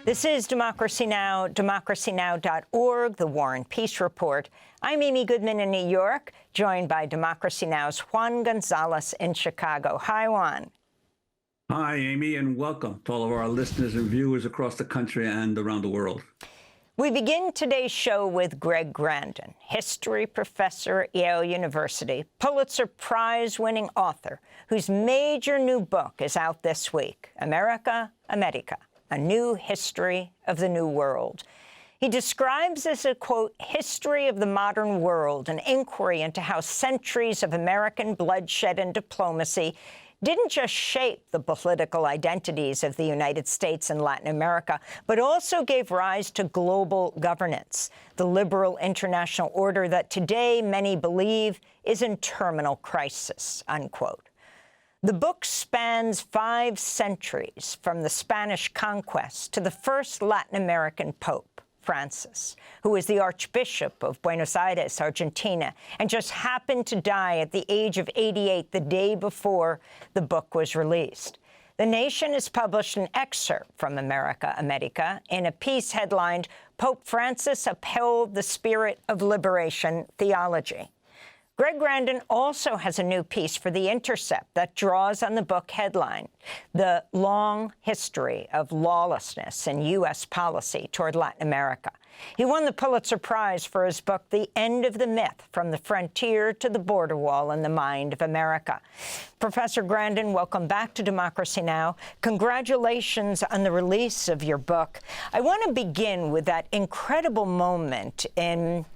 This is Democracy Now!, democracynow.org, the War and Peace Report. I'm Amy Goodman in New York, joined by Democracy Now!'s Juan Gonzalez in Chicago. Hi, Juan. Hi, Amy, and welcome to all of our listeners and viewers across the country and around the world. We begin today's show with Greg Grandin, history professor at Yale University, Pulitzer Prize-winning author, whose major new book is out this week, América, A New History of the New World. He describes as a, quote, history of the modern world, an inquiry into how centuries of American bloodshed and diplomacy didn't just shape the political identities of the United States and Latin America, but also gave rise to global governance, the liberal international order that today many believe is in terminal crisis, unquote. The book spans 5 centuries, from the Spanish conquest to the first Latin American pope, Francis, who was the Archbishop of Buenos Aires, Argentina, and just happened to die at the age of 88 the day before the book was released. The Nation has published an excerpt from América in a piece headlined, Pope Francis Upheld the Spirit of Liberation Theology. Greg Grandin also has a new piece for The Intercept that draws on the book headline, The Long History of Lawlessness in U.S. Policy Toward Latin America. He won the Pulitzer Prize for his book, The End of the Myth, From the Frontier to the Border Wall in the Mind of America. Professor Grandin, welcome back to Democracy Now! Congratulations on the release of your book. I want to begin with that incredible moment in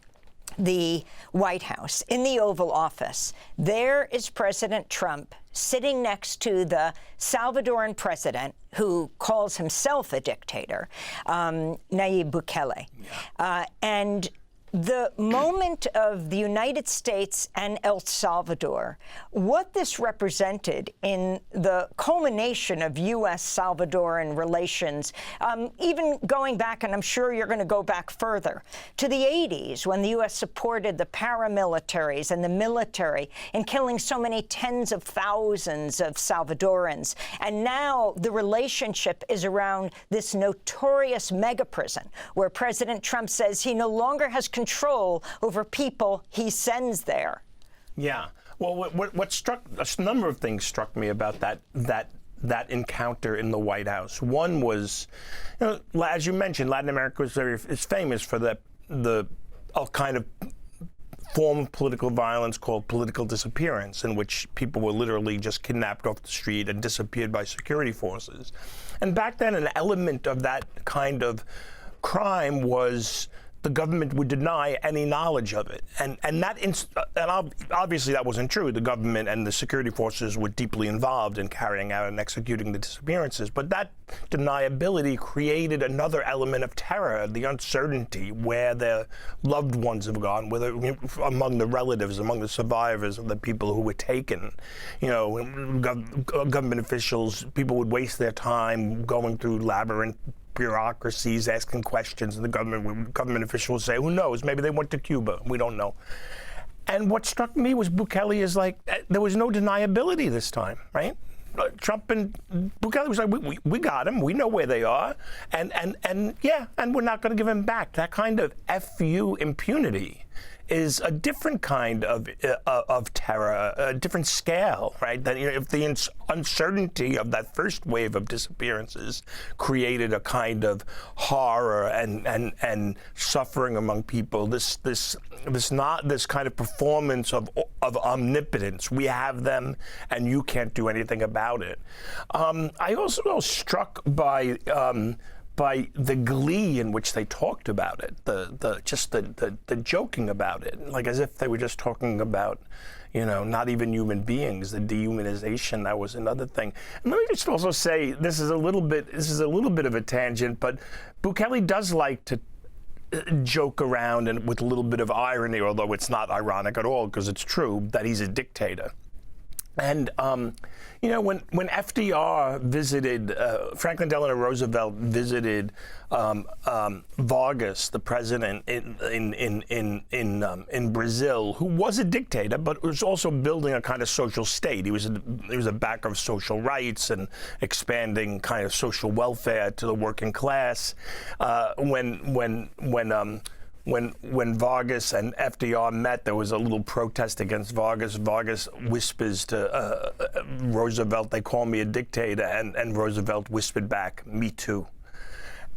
the White House, in the Oval Office. There is President Trump sitting next to the Salvadoran president, who calls himself a dictator, Nayib Bukele. And the moment of the United States and El Salvador, what this represented in the culmination of U.S. Salvadoran relations, even going back, and I'm sure you're going to go back further, to the 80s, when the U.S. supported the paramilitaries and the military in killing so many tens of thousands of Salvadorans. And now the relationship is around this notorious mega prison, where President Trump says he no longer has control over people he sends there. Yeah. Well, what struck, a number of things struck me about that encounter in the White House. One was, you know, as you mentioned, Latin America is famous for the kind of form of political violence called political disappearance, in which people were literally just kidnapped off the street and disappeared by security forces. And back then, an element of that kind of crime was the government would deny any knowledge of it, and obviously that wasn't true. The government and the security forces were deeply involved in carrying out and executing the disappearances, but that deniability created another element of terror, the uncertainty where their loved ones have gone, whether among the relatives, among the survivors of the people who were taken. You know, government officials, people would waste their time going through labyrinth bureaucracies, asking questions, and the government officials say, who knows, maybe they went to Cuba, we don't know. And what struck me was Bukele is like, there was no deniability this time, right? Trump and Bukele was like, we got him, we know where they are, and we're not going to give him back. That kind of FU impunity is a different kind of terror, a different scale, right? That, you know, if the uncertainty of that first wave of disappearances created a kind of horror and suffering among people, this kind of performance of omnipotence. We have them, and you can't do anything about it. I also was struck by the glee in which they talked about it, the joking about it, like as if they were just talking about, you know, not even human beings. The dehumanization, that was another thing. And let me just also say, this is a little bit of a tangent, but Bukele does like to joke around and with a little bit of irony, although it's not ironic at all because it's true, that he's a dictator. And you know, when FDR visited, Franklin Delano Roosevelt visited Vargas, the president in Brazil, who was a dictator, but was also building a kind of social state. He was a backer of social rights and expanding kind of social welfare to the working class. When Vargas and FDR met, there was a little protest against Vargas. Vargas whispers to Roosevelt, "They call me a dictator," and Roosevelt whispered back, "Me too."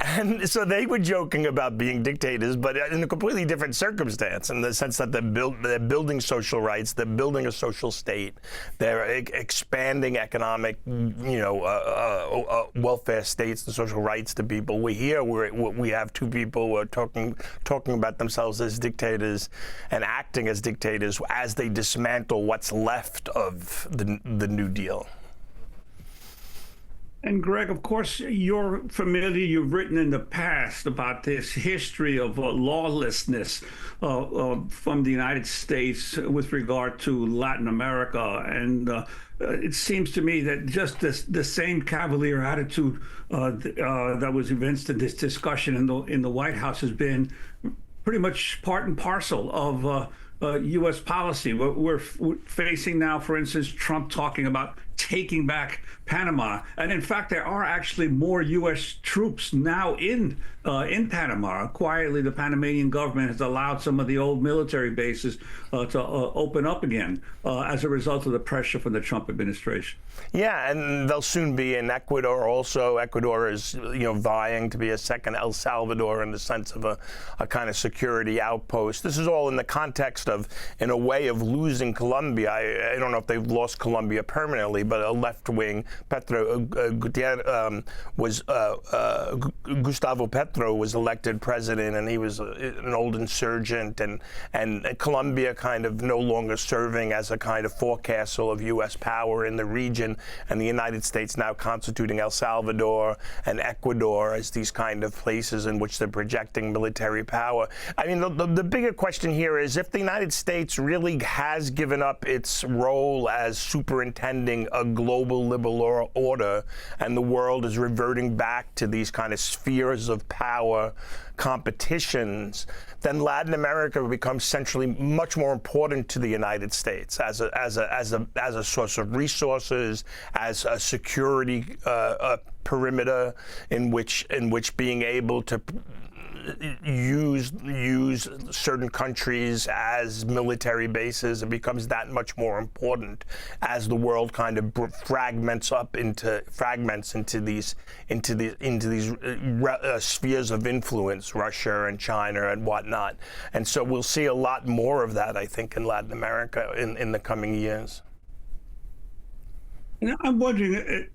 And so they were joking about being dictators, but in a completely different circumstance, in the sense that they're building social rights, they're building a social state, they're expanding economic, welfare states and social rights to people. We have two people who are talking about themselves as dictators and acting as dictators as they dismantle what's left of the New Deal. And Greg, of course, you're familiar, you've written in the past about this history of lawlessness from the United States with regard to Latin America. And it seems to me that just the same cavalier attitude that was evinced in this discussion in the White House has been pretty much part and parcel of U.S. policy. We're facing now, for instance, Trump talking about taking back Panama, and in fact, there are actually more U.S. troops now in Panama. Quietly, the Panamanian government has allowed some of the old military bases to open up again as a result of the pressure from the Trump administration. Yeah, and they'll soon be in Ecuador also. Ecuador is, vying to be a second El Salvador in the sense of a kind of security outpost. This is all in the context of, in a way, of losing Colombia. I don't know if they've lost Colombia permanently, but a left-wing Gustavo Petro was elected president, and he was an old insurgent, and Colombia kind of no longer serving as a kind of forecastle of U.S. power in the region, and the United States now constituting El Salvador and Ecuador as these kind of places in which they're projecting military power. I mean, the bigger question here is if the United States really has given up its role as superintending a global liberal order, and the world is reverting back to these kind of spheres of power competitions, then Latin America becomes centrally much more important to the United States as a source of resources, as a security perimeter in which being able to use certain countries as military bases. It becomes that much more important as the world kind of fragments into these spheres of influence, Russia and China and whatnot. And so we'll see a lot more of that, I think, in Latin America in the coming years. I'm wondering,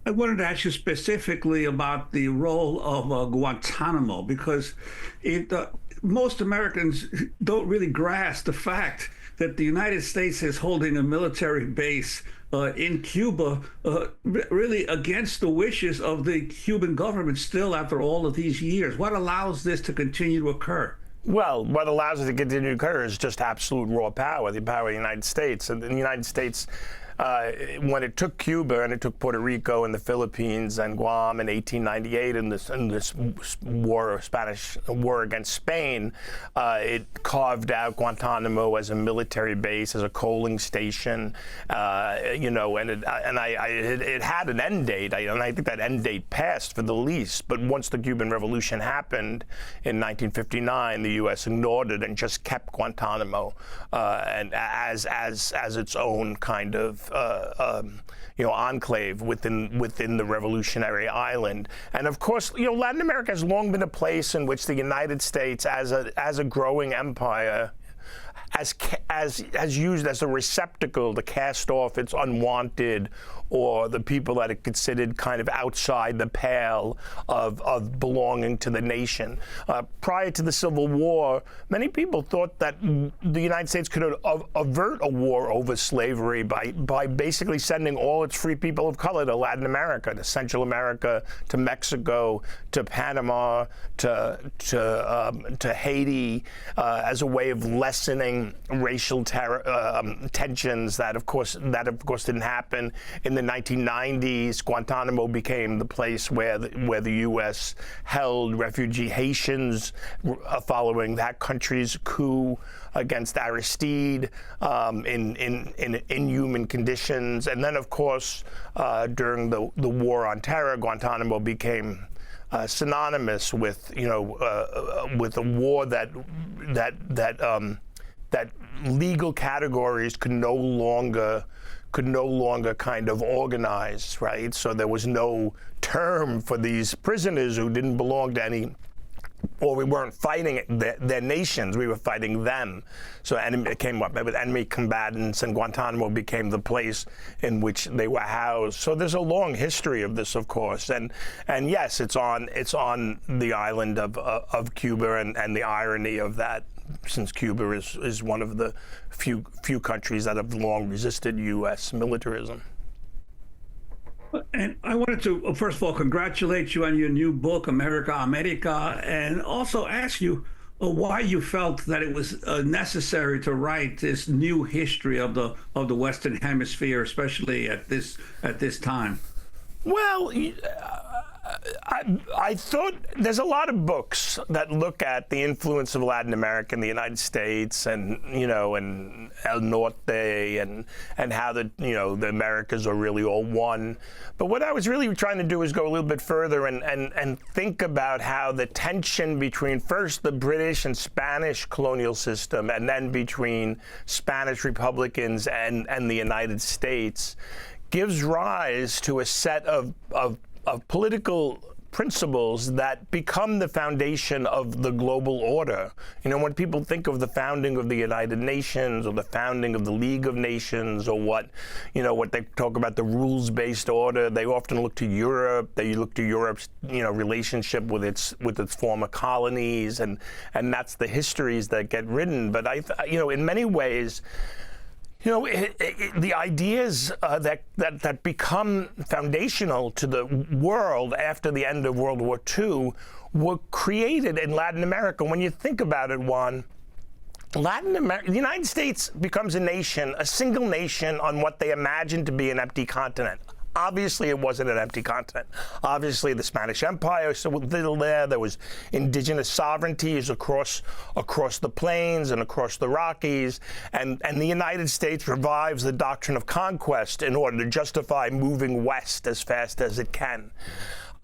I wanted to ask you specifically about the role of Guantanamo, because most Americans don't really grasp the fact that the United States is holding a military base in Cuba, really against the wishes of the Cuban government still after all of these years. What allows this to continue to occur? Well, what allows it to continue to occur is just absolute raw power, the power of the United States. And the United States, when it took Cuba and it took Puerto Rico and the Philippines and Guam in 1898 in this war, Spanish war against Spain, it carved out Guantanamo as a military base, as a coaling station, and it had an end date, and I think that end date passed for the least. But once the Cuban Revolution happened in 1959, the U.S. ignored it and just kept Guantanamo and as its own kind of enclave within the revolutionary island. And of course, Latin America has long been a place in which the United States, as a growing empire, has used as a receptacle to cast off its unwanted or the people that are considered kind of outside the pale of belonging to the nation. Prior to the Civil War, many people thought that the United States could avert a war over slavery by basically sending all its free people of color to Latin America, to Central America, to Mexico, to Panama, to Haiti, as a way of lessening racial tensions. That of course didn't happen. In the 1990s, Guantanamo became the place where the U.S. held refugee Haitians following that country's coup against Aristide in inhuman conditions. And then, of course, during the War on Terror, Guantanamo became synonymous with with a war that legal categories could no longer kind of organize, right? So there was no term for these prisoners who didn't belong to any, or we weren't fighting their nations, we were fighting them. So it came up with enemy combatants, and Guantanamo became the place in which they were housed. So there's a long history of this, of course, and yes, it's on the island of Cuba, and the irony of that, since Cuba is one of the few countries that have long resisted U.S. militarism. And I wanted to, first of all, congratulate you on your new book, America, and also ask you why you felt that it was necessary to write this new history of the Western Hemisphere, especially at this time. Well, I thought there's a lot of books that look at the influence of Latin America in the United States, and and El Norte, and how the Americas are really all one. But what I was really trying to do is go a little bit further and think about how the tension between first the British and Spanish colonial system, and then between Spanish Republicans and the United States, gives rise to a set of political principles that become the foundation of the global order. When people think of the founding of the United Nations, or the founding of the League of Nations, or what they talk about, the rules-based order, they often look to Europe. They look to Europe's relationship with its former colonies, and that's the histories that get written. But in many ways, the ideas that become foundational to the world after the end of World War II were created in Latin America. When you think about it, Juan, the United States becomes a single nation on what they imagined to be an empty continent. Obviously, it wasn't an empty continent. Obviously, the Spanish Empire was still there. There was indigenous sovereignties across the plains and across the Rockies. And the United States revives the doctrine of conquest in order to justify moving west as fast as it can.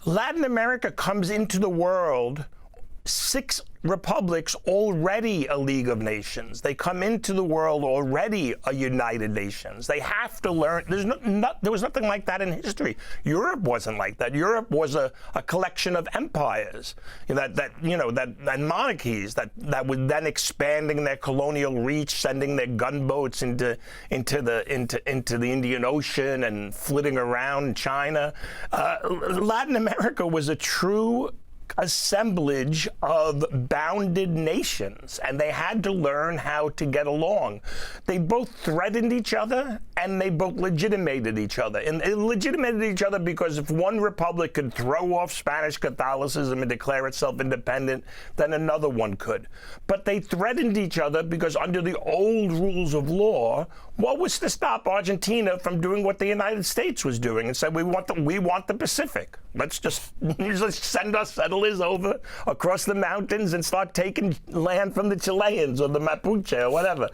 Latin America comes into the world 6 republics, already a League of Nations. They come into the world already a United Nations. They have to learn. There was nothing like that in history. Europe wasn't like that. Europe was a collection of empires that monarchies that were then expanding their colonial reach, sending their gunboats into the Indian Ocean and flitting around China. Latin America was a true assemblage of bounded nations, and they had to learn how to get along. They both threatened each other, and they both legitimated each other. And they legitimated each other because if one republic could throw off Spanish Catholicism and declare itself independent, then another one could. But they threatened each other because under the old rules of law, what was to stop Argentina from doing what the United States was doing and said, we want the Pacific. Let's just send our settlers over across the mountains and start taking land from the Chileans or the Mapuche or whatever.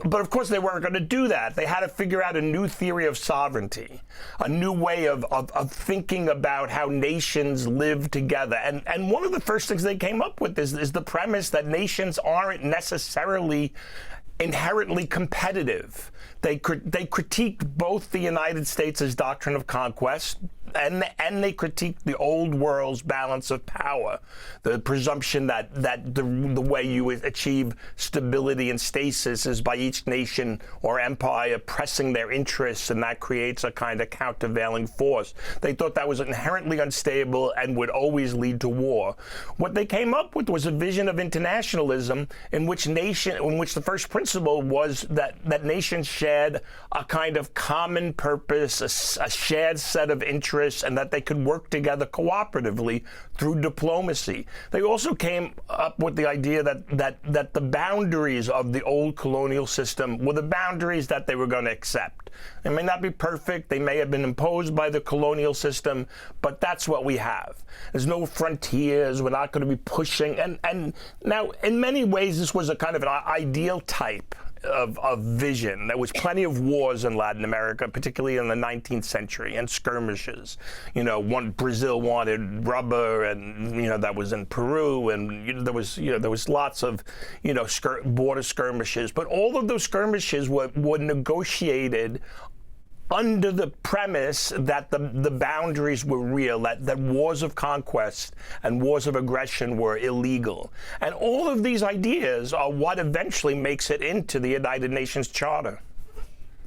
But of course they weren't going to do that. They had to figure out a new theory of sovereignty, a new way of thinking about how nations live together. And one of the first things they came up with is the premise that nations aren't necessarily inherently competitive. They critiqued both the United States' doctrine of conquest, and they critiqued the old world's balance of power, the presumption that the way you achieve stability and stasis is by each nation or empire pressing their interests, and that creates a kind of countervailing force. They thought that was inherently unstable and would always lead to war. What they came up with was a vision of internationalism in which the first principle was that nations shared a kind of common purpose, a shared set of interests, and that they could work together cooperatively through diplomacy. They also came up with the idea that the boundaries of the old colonial system were the boundaries that they were going to accept. They may not be perfect, they may have been imposed by the colonial system, but that's what we have. There's no frontiers, we're not going to be pushing, and now in many ways this was a kind of an ideal type of vision. There was plenty of wars in Latin America, particularly in the 19th century, and skirmishes. Brazil wanted rubber, and that was in Peru, and there was lots of border skirmishes. But all of those skirmishes were negotiated under the premise that the boundaries were real, that wars of conquest and wars of aggression were illegal. And all of these ideas are what eventually makes it into the United Nations Charter.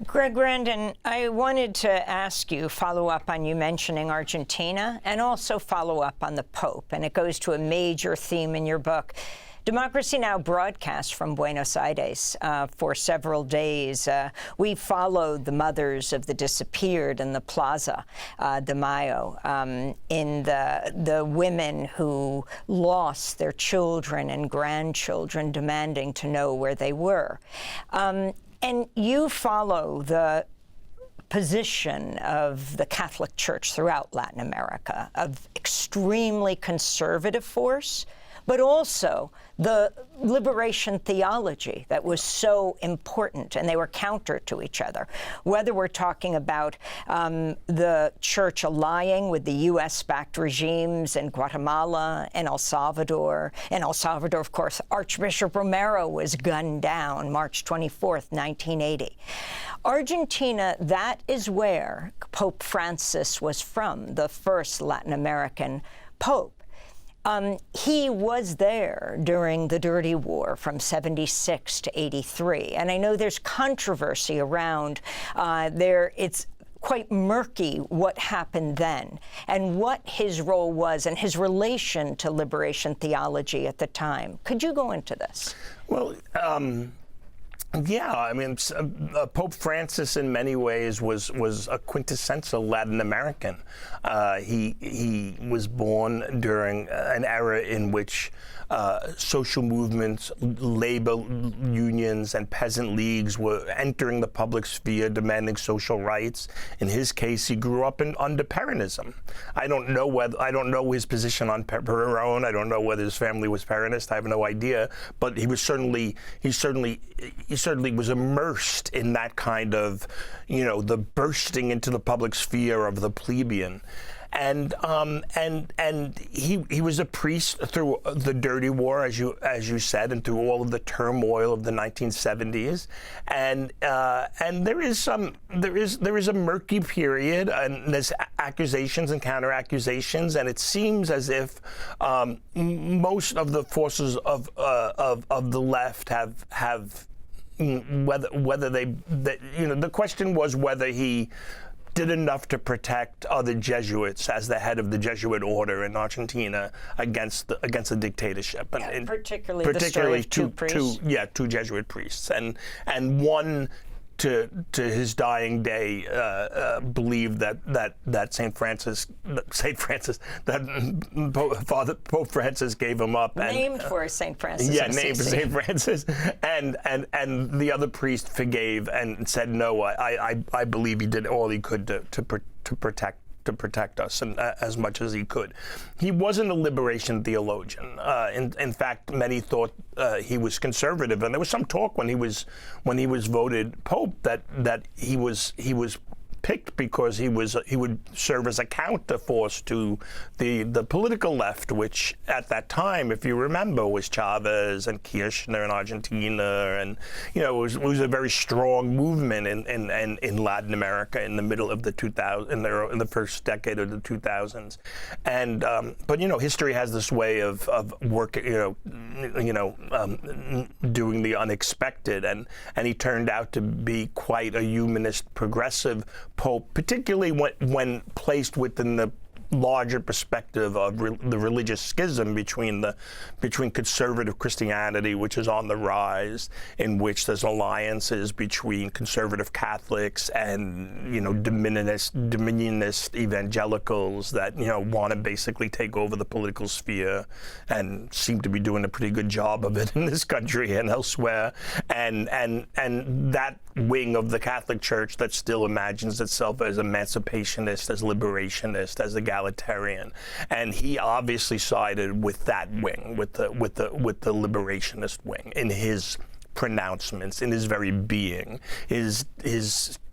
Greg Grandin, I wanted to ask you, follow up on you mentioning Argentina, and also follow up on the Pope. And it goes to a major theme in your book. Democracy Now! Broadcast from Buenos Aires for several days. We followed the mothers of the disappeared in the Plaza de Mayo, in the women who lost their children and grandchildren, demanding to know where they were. And you follow the position of the Catholic Church throughout Latin America, of extremely conservative force, but also the liberation theology that was so important, and they were counter to each other. Whether we're talking about the church allying with the U.S.-backed regimes in Guatemala and El Salvador. In El Salvador, of course, Archbishop Romero was gunned down March 24th, 1980. Argentina, that is where Pope Francis was from, the first Latin American pope. He was there during the Dirty War from 76 to 83. And I know there's controversy around it's quite murky what happened then and what his role was and his relation to liberation theology at the time. Could you go into this? Well, yeah, I mean, Pope Francis in many ways was a quintessential Latin American. He was born during an era in which social movements, labor unions, and peasant leagues were entering the public sphere, demanding social rights. In his case, he grew up under Peronism. I don't know his position on Perón. I don't know whether his family was Peronist. I have no idea. But he certainly was immersed in that kind of, the bursting into the public sphere of the plebeian. And he was a priest through the Dirty War, as you said, and through all of the turmoil of the 1970s. And there is a murky period, and there's accusations and counter-accusations, and it seems as if most of the forces of the left have whether the question was whether he did enough to protect other Jesuits as the head of the Jesuit order in Argentina against the dictatorship, and particularly two priests. Two Jesuit priests, and one to his dying day believed that Pope Francis gave him up. Named for St. Francis. Yeah, named for St. Francis, and the other priest forgave and said, no, I believe he did all he could to protect us, and as much as he could. He wasn't a liberation theologian. In fact, many thought he was conservative, and there was some talk when he was voted pope that he was picked because he would serve as a counterforce to the political left, which at that time, if you remember, was Chavez and Kirchner in Argentina, and it was a very strong movement in Latin America in the middle of the 2000s, in the first decade of the 2000s, and but history has this way of working, doing the unexpected, and he turned out to be quite a humanist, progressive pope, particularly when placed within the larger perspective of the religious schism between conservative Christianity, which is on the rise, in which there's alliances between conservative Catholics and dominionist evangelicals that want to basically take over the political sphere and seem to be doing a pretty good job of it in this country and elsewhere, and that wing of the Catholic Church that still imagines itself as emancipationist, as liberationist, as egalitarian, and he obviously sided with that wing, with the liberationist wing in his pronouncements, in his very being. His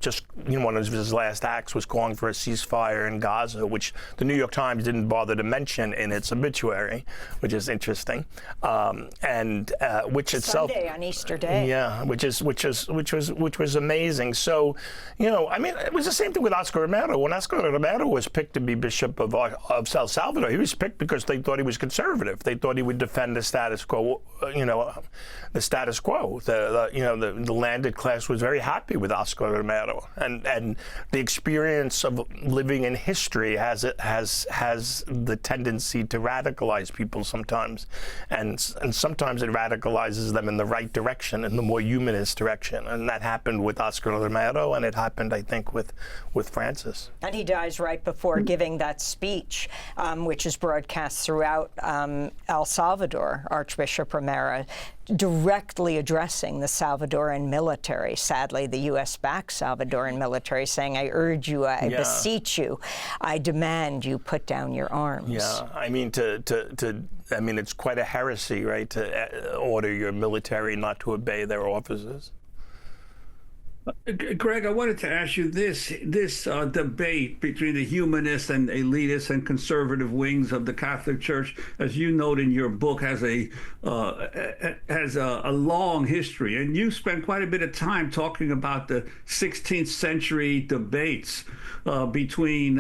just one of his last acts was calling for a ceasefire in Gaza, which the New York Times didn't bother to mention in its obituary, which is interesting, and which itself Sunday on Easter Day. Yeah, which was amazing. So, it was the same thing with Oscar Romero. When Oscar Romero was picked to be Bishop of El Salvador, he was picked because they thought he was conservative. They thought he would defend the status quo. The status quo. The landed class was very happy with Oscar Romero. And the experience of living in history has the tendency to radicalize people sometimes, and sometimes it radicalizes them in the right direction, in the more humanist direction, and that happened with Oscar Romero, and it happened, I think, with Francis. And he dies right before giving that speech, which is broadcast throughout El Salvador, Archbishop Romero, directly addressing the Salvadoran military. Sadly, the U.S.-backed Salvadoran military, saying, "I urge you, I beseech you, I demand you put down your arms." Yeah, it's quite a heresy, right, to order your military not to obey their officers. Greg, I wanted to ask you this debate between the humanist and elitist and conservative wings of the Catholic Church, as you note in your book, has a long history, and you spent quite a bit of time talking about the 16th century debates between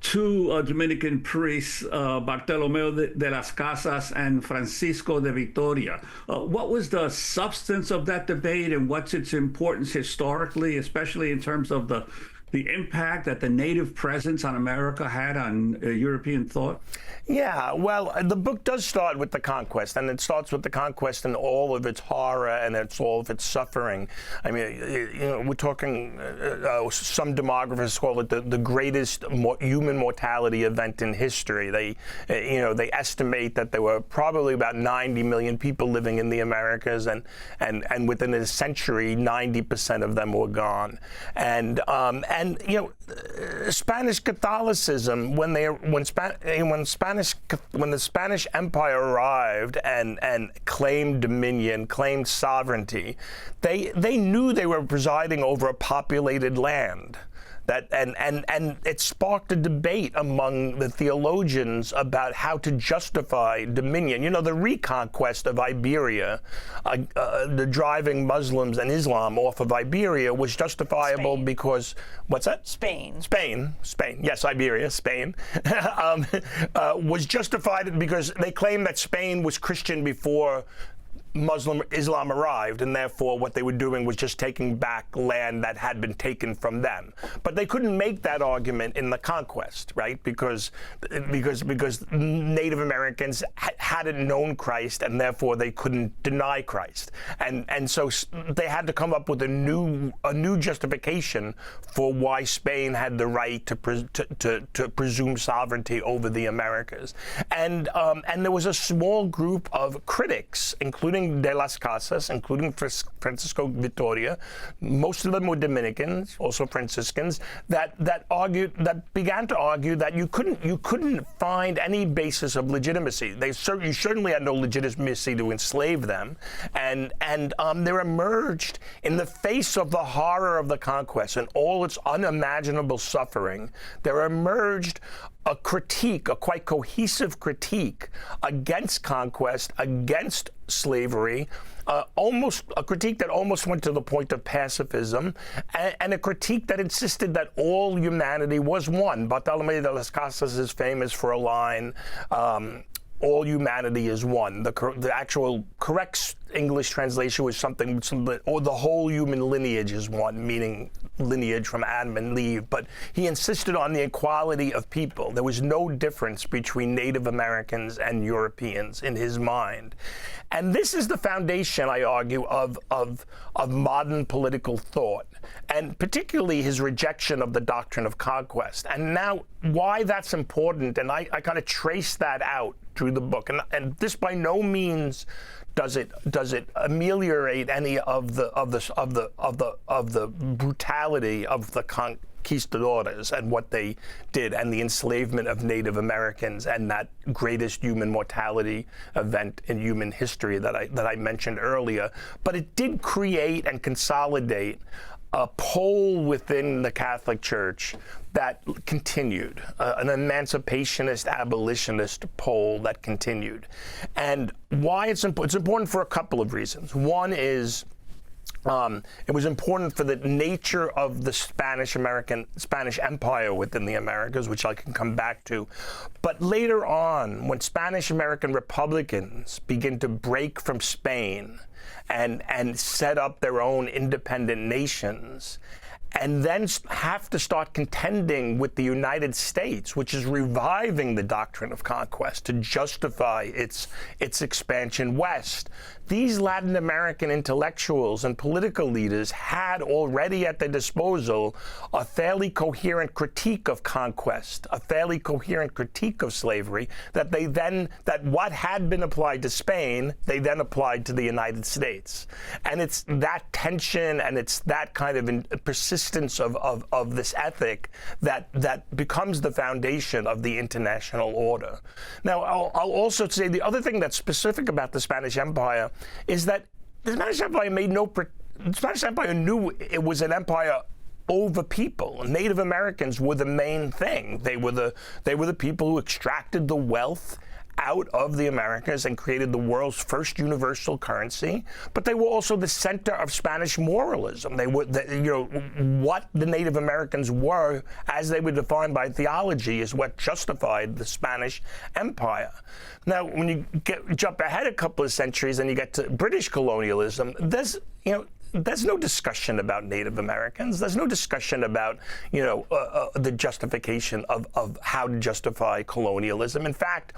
two Dominican priests, Bartolomeo de las Casas and Francisco de Vitoria. What was the substance of that debate, and what's its importance historically, especially in terms of the impact that the native presence on America had on European thought? Yeah, well, the book does start with the conquest, and it starts with the conquest and all of its horror and all of its suffering. I mean, we're talking, some demographers call it the greatest human mortality event in history. They estimate that there were probably about 90 million people living in the Americas, and within a century, 90% of them were gone. And Spanish Catholicism, when the Spanish Empire arrived and claimed dominion, claimed sovereignty, they knew they were presiding over a populated land. And it sparked a debate among the theologians about how to justify dominion. The reconquest of Iberia, the driving Muslims and Islam off of Iberia was justifiable because, what's that? Spain. Yes, Iberia, Spain. Was justified because they claimed that Spain was Christian before Islam arrived, and therefore what they were doing was just taking back land that had been taken from them. But they couldn't make that argument in the conquest, right? Because Native Americans hadn't known Christ, and therefore they couldn't deny Christ. And so they had to come up with a new justification for why Spain had the right to presume sovereignty over the Americas. And there was a small group of critics, including de las Casas, including Francisco Vitoria. Most of them were Dominicans, also Franciscans, that began to argue that you couldn't find any basis of legitimacy. You certainly had no legitimacy to enslave them, And there emerged, in the face of the horror of the conquest and all its unimaginable suffering, there emerged a critique, a quite cohesive critique against conquest, against slavery, almost a critique that almost went to the point of pacifism, and a critique that insisted that all humanity was one. Bartolomé de las Casas is famous for a line, all humanity is one. The actual correct English translation was something, or the whole human lineage is one, meaning lineage from Adam and Eve. But he insisted on the equality of people. There was no difference between Native Americans and Europeans in his mind. And this is the foundation, I argue, of modern political thought, and particularly his rejection of the doctrine of conquest. And now, why that's important, and I kind of trace that out through the book. And this by no means does it ameliorate any of the brutality of the conquistadores and what they did, and the enslavement of Native Americans, and that greatest human mortality event in human history that I mentioned earlier. But it did create and consolidate a pole within the Catholic Church that continued, an emancipationist, abolitionist pole that continued. And why it's important for a couple of reasons. One is it was important for the nature of the Spanish Empire within the Americas, which I can come back to. But later on, when Spanish American Republicans begin to break from Spain and set up their own independent nations, and then have to start contending with the United States, which is reviving the doctrine of conquest to justify its expansion west. These Latin American intellectuals and political leaders had already at their disposal a fairly coherent critique of conquest, a fairly coherent critique of slavery, that what had been applied to Spain, they then applied to the United States. And it's that tension and it's that kind of persistence of this ethic that becomes the foundation of the international order. Now, I'll also say the other thing that's specific about the Spanish Empire is that the Spanish Empire the Spanish Empire knew it was an empire over people. Native Americans were the main thing. They were the people who extracted the wealth out of the Americas and created the world's first universal currency, but they were also the center of Spanish moralism. They were, what the Native Americans were, as they were defined by theology, is what justified the Spanish Empire. Now, when you jump ahead a couple of centuries and you get to British colonialism, there's no discussion about Native Americans. There's no discussion about, the justification of how to justify colonialism. In fact,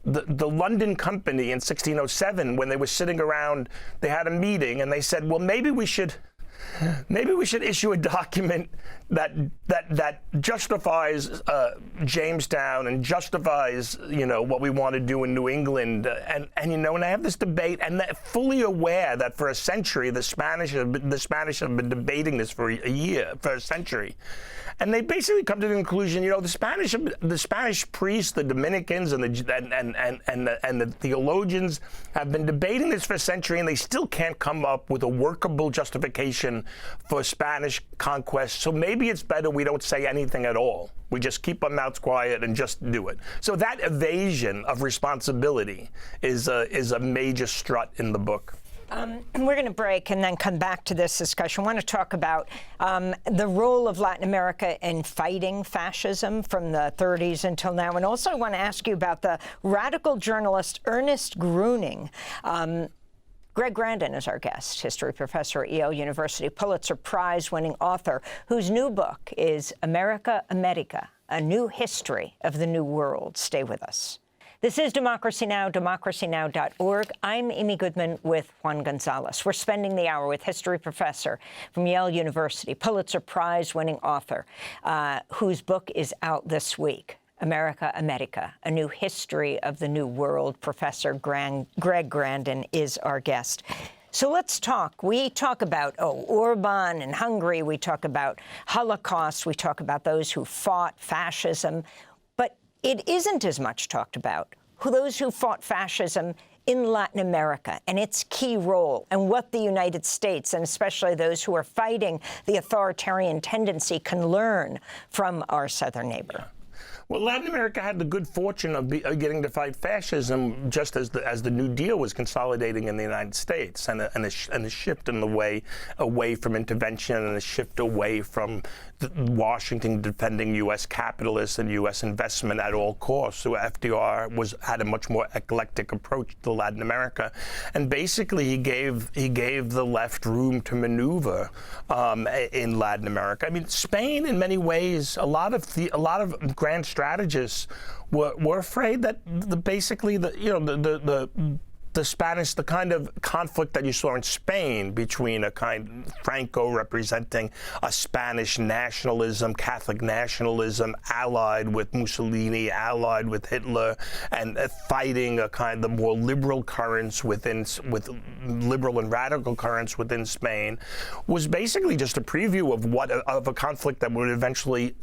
the London Company in 1607, when they were sitting around, they had a meeting and they said, well, maybe we should issue a document that justifies Jamestown and justifies what we want to do in New England, and I have this debate, and fully aware that for a century the Spanish have been debating this for a century, and they basically come to the conclusion, the Spanish priests, the Dominicans, and the theologians have been debating this for a century, and they still can't come up with a workable justification for Spanish conquest. So maybe it's better we don't say anything at all. We just keep our mouths quiet and just do it. So that evasion of responsibility is a major strut in the book. We're going to break and then come back to this discussion. I want to talk about the role of Latin America in fighting fascism from the 30s until now. And also I want to ask you about the radical journalist Ernest Gruning. Greg Grandin is our guest, history professor at Yale University, Pulitzer Prize-winning author, whose new book is América, A New History of the New World. Stay with us. This is Democracy Now!, democracynow.org. I'm Amy Goodman with Juan Gonzalez. We're spending the hour with history professor from Yale University, Pulitzer Prize-winning author, whose book is out this week. América, A New History of the New World. Professor Greg Grandin is our guest. So let's talk. We talk about, Orban and Hungary. We talk about Holocaust. We talk about those who fought fascism. But it isn't as much talked about those who fought fascism in Latin America and its key role, and what the United States, and especially those who are fighting the authoritarian tendency, can learn from our southern neighbor? Well, Latin America had the good fortune of getting to fight fascism just as the New Deal was consolidating in the United States, and a shift in the way away from intervention, and a shift away from Washington defending U.S. capitalists and U.S. investment at all costs. So FDR had a much more eclectic approach to Latin America, and basically he gave the left room to maneuver in Latin America. I mean, Spain, in many ways, a lot of grand strategists were afraid that the Spanish, the kind of conflict that you saw in Spain between Franco representing a Spanish nationalism, Catholic nationalism, allied with Mussolini, allied with Hitler, and fighting a kind of more liberal currents with liberal and radical currents within Spain, was basically just a preview of a conflict that would eventually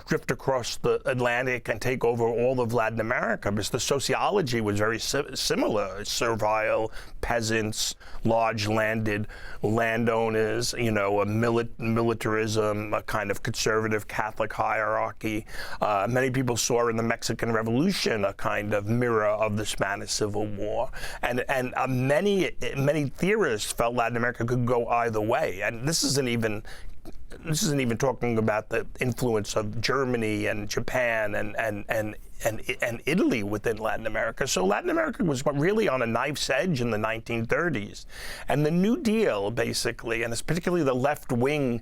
drift across the Atlantic and take over all of Latin America, because the sociology was very similar. Servile peasants, large landowners, a militarism, a kind of conservative Catholic hierarchy. Many people saw in the Mexican Revolution a kind of mirror of the Spanish Civil War. And many theorists felt Latin America could go either way. And this isn't even talking about the influence of Germany and Japan and Italy within Latin America. So Latin America was really on a knife's edge in the 1930s. And the New Deal, basically, and it's particularly the left-wing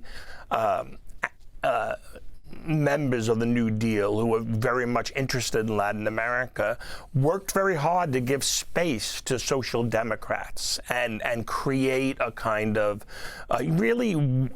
members of the New Deal, who were very much interested in Latin America, worked very hard to give space to social democrats and create a kind of really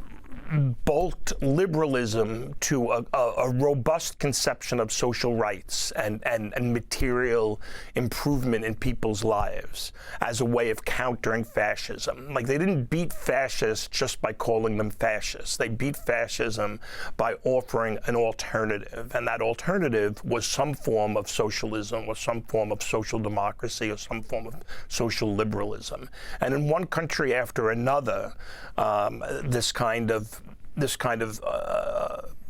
bulked liberalism to a robust conception of social rights and material improvement in people's lives as a way of countering fascism. Like, they didn't beat fascists just by calling them fascists. They beat fascism by offering an alternative, and that alternative was some form of socialism, or some form of social democracy, or some form of social liberalism. And in one country after another, this kind of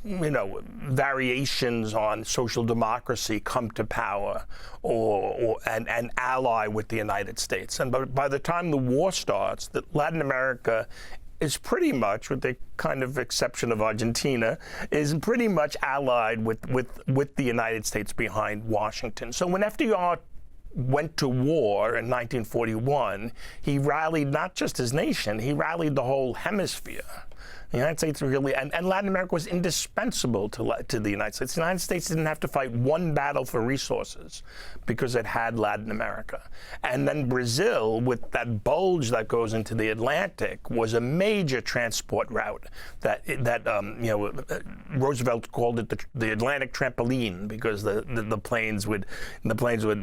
variations on social democracy come to power and ally with the United States. And by the time the war starts, Latin America is pretty much, with the kind of exception of Argentina, is pretty much allied with the United States behind Washington. So when FDR went to war in 1941, he rallied not just his nation, he rallied the whole hemisphere. The United States really, and Latin America was indispensable to the United States. The United States didn't have to fight one battle for resources because it had Latin America. And then Brazil, with that bulge that goes into the Atlantic, was a major transport route that Roosevelt called it the Atlantic trampoline, because the planes would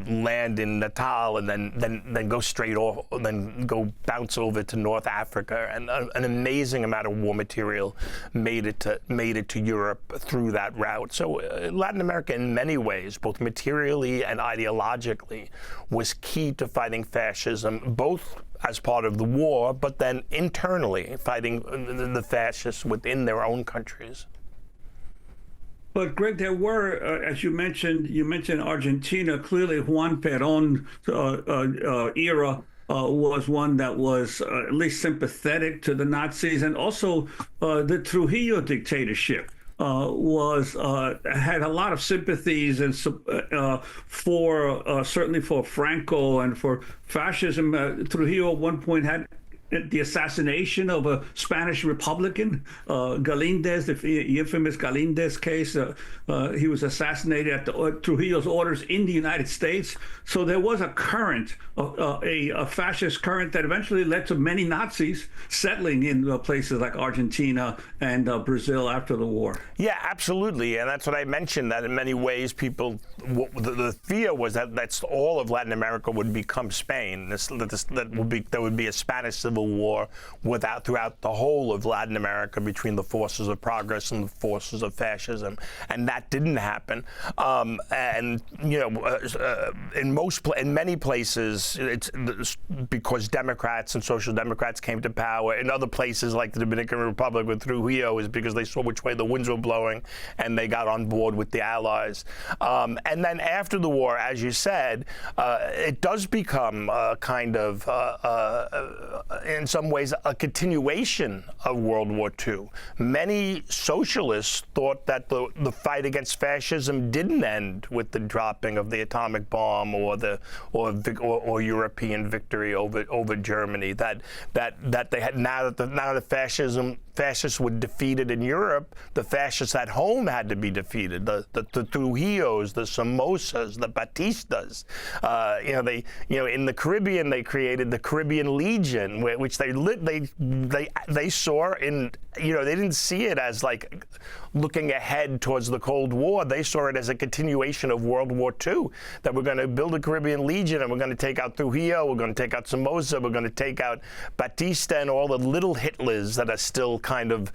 land in Natal and then go straight off, then go bounce over to North Africa, and an amazing amount of war material made it to Europe through that route. So Latin America, in many ways, both materially and ideologically, was key to fighting fascism, both as part of the war, but then internally fighting the fascists within their own countries. But Greg, there were, as you mentioned Argentina. Clearly, Juan Perón era was one that was at least sympathetic to the Nazis, and also the Trujillo dictatorship had a lot of sympathies and certainly for Franco and for fascism. Trujillo at one point had the assassination of a Spanish Republican, Galindez, the infamous Galindez case. He was assassinated at Trujillo's orders in the United States. So there was a current, a fascist current that eventually led to many Nazis settling in places like Argentina and Brazil after the war. Yeah, absolutely. And that's what I mentioned, that in many ways the fear was that all of Latin America would become Spain, there would be a Spanish Civil civil war throughout the whole of Latin America between the forces of progress and the forces of fascism, and that didn't happen. And in many places, it's because Democrats and Social Democrats came to power. In other places, like the Dominican Republic with Trujillo, is because they saw which way the winds were blowing, and they got on board with the Allies. And then after the war, as you said, it does become kind of, in some ways, a continuation of World War II. Many socialists thought that the fight against fascism didn't end with the dropping of the atomic bomb or European victory over Germany. That they had now that fascists were defeated in Europe, the fascists at home had to be defeated. The Trujillos, the Somozas, the Batistas. In the Caribbean, they created the Caribbean Legion, which they saw in. They didn't see it as like looking ahead towards the Cold War. They saw it as a continuation of World War II, that we're going to build a Caribbean Legion and we're going to take out Trujillo, we're going to take out Somoza, we're going to take out Batista and all the little Hitlers that are still kind of,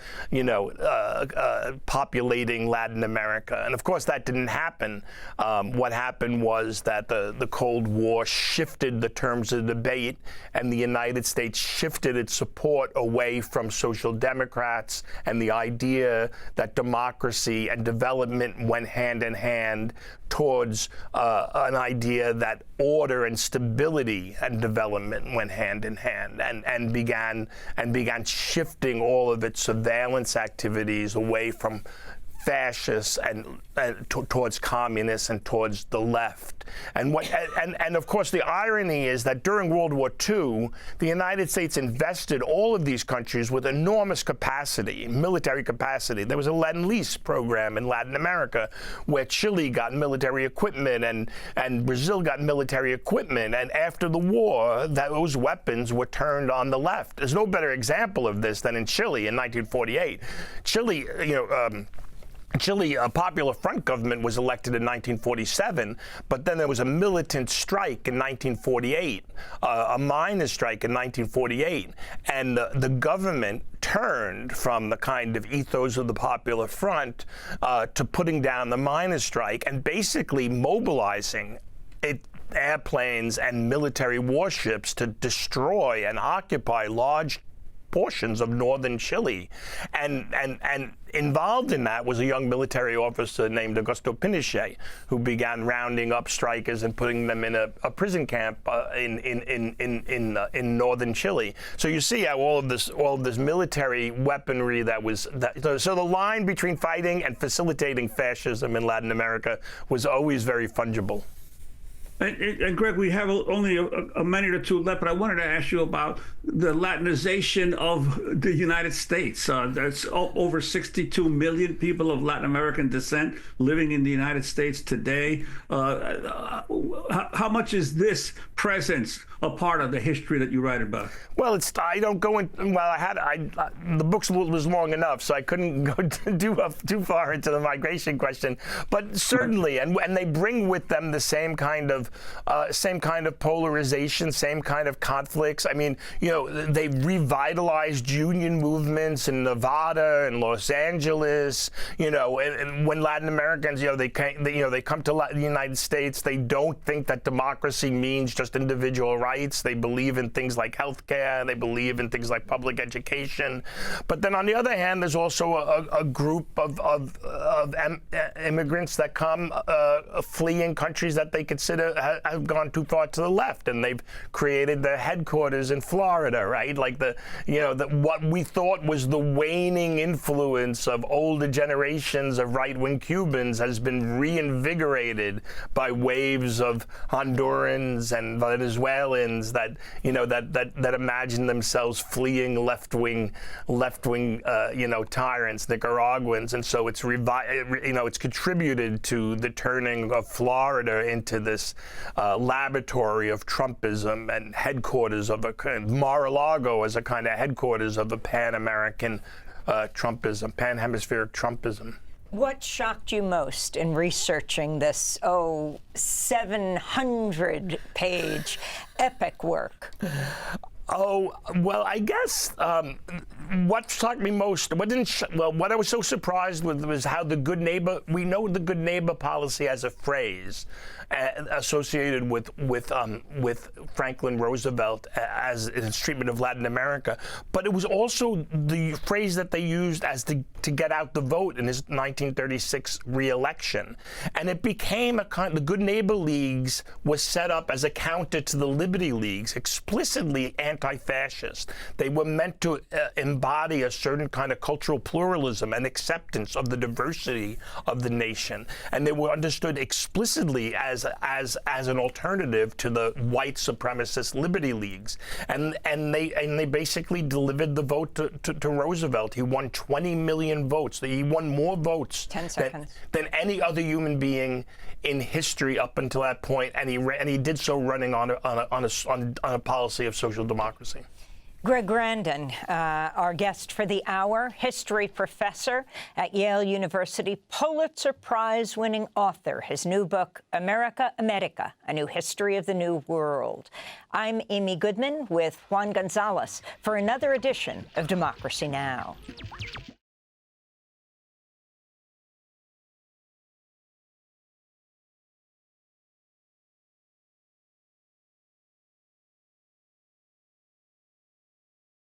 populating Latin America. And of course, that didn't happen. What happened was that the Cold War shifted the terms of debate, and the United States shifted its support away from Social Democrats and the idea that democracy and development went hand in hand towards an idea that order and stability and development went hand in hand, and began shifting all of its surveillance activities away from fascists and towards communists and towards the left. And of course the irony is that during World War II, the United States invested all of these countries with enormous capacity, military capacity. There was a Lend-Lease program in Latin America where Chile got military equipment and Brazil got military equipment. And after the war, those weapons were turned on the left. There's no better example of this than in Chile in 1948. Chile, a Popular Front government was elected in 1947, but then there was a militant strike in 1948, a miners' strike in 1948, and the government turned from the kind of ethos of the Popular Front to putting down the miners' strike and basically mobilizing airplanes and military warships to destroy and occupy large portions of northern Chile. And involved in that was a young military officer named Augusto Pinochet, who began rounding up strikers and putting them in a prison camp in northern Chile. So you see how all of this military weaponry so the line between fighting and facilitating fascism in Latin America was always very fungible. And Greg, we have only a minute or two left, but I wanted to ask you about the Latinization of the United States. There's over 62 million people of Latin American descent living in the United States today. How much is this presence a part of the history that you write about? Well, I don't go in. Well, the book was long enough, so I couldn't go too far into the migration question. But certainly, and they bring with them the same kind of polarization, same kind of conflicts. I mean, they revitalized union movements in Nevada and Los Angeles. And when Latin Americans, they come to the United States, they don't think that democracy means just individual rights. They believe in things like healthcare. They believe in things like public education. But then on the other hand, there's also a group of immigrants that come fleeing countries that they consider have gone too far to the left, and they've created their headquarters in Florida, right? Like what we thought was the waning influence of older generations of right-wing Cubans has been reinvigorated by waves of Hondurans and Venezuelans that imagine themselves fleeing left-wing tyrants, Nicaraguans, and so it's it's contributed to the turning of Florida into this laboratory of Trumpism and headquarters of Mar-a-Lago as a kind of headquarters of a Pan-American Trumpism, Pan-hemispheric Trumpism. What shocked you most in researching this 700-page epic work? Oh, well, I guess what struck me most, what I was so surprised with was how the good neighbor, we know the good neighbor policy as a phrase associated with Franklin Roosevelt as his treatment of Latin America, but it was also the phrase that they used as to get out the vote in his 1936 re-election. And it became the Good Neighbor Leagues was set up as a counter to the Liberty Leagues, explicitly anti-fascist. They were meant to embody a certain kind of cultural pluralism and acceptance of the diversity of the nation. And they were understood explicitly as an alternative to the white supremacist Liberty Leagues. And they basically delivered the vote to Roosevelt. He won 20 million votes. He won more votes than any other human being in history up until that point, and he did so running on a policy of social democracy. Greg Grandin, our guest for the hour, history professor at Yale University, Pulitzer Prize-winning author. His new book, América, A New History of the New World. I'm Amy Goodman with Juan Gonzalez for another edition of Democracy Now!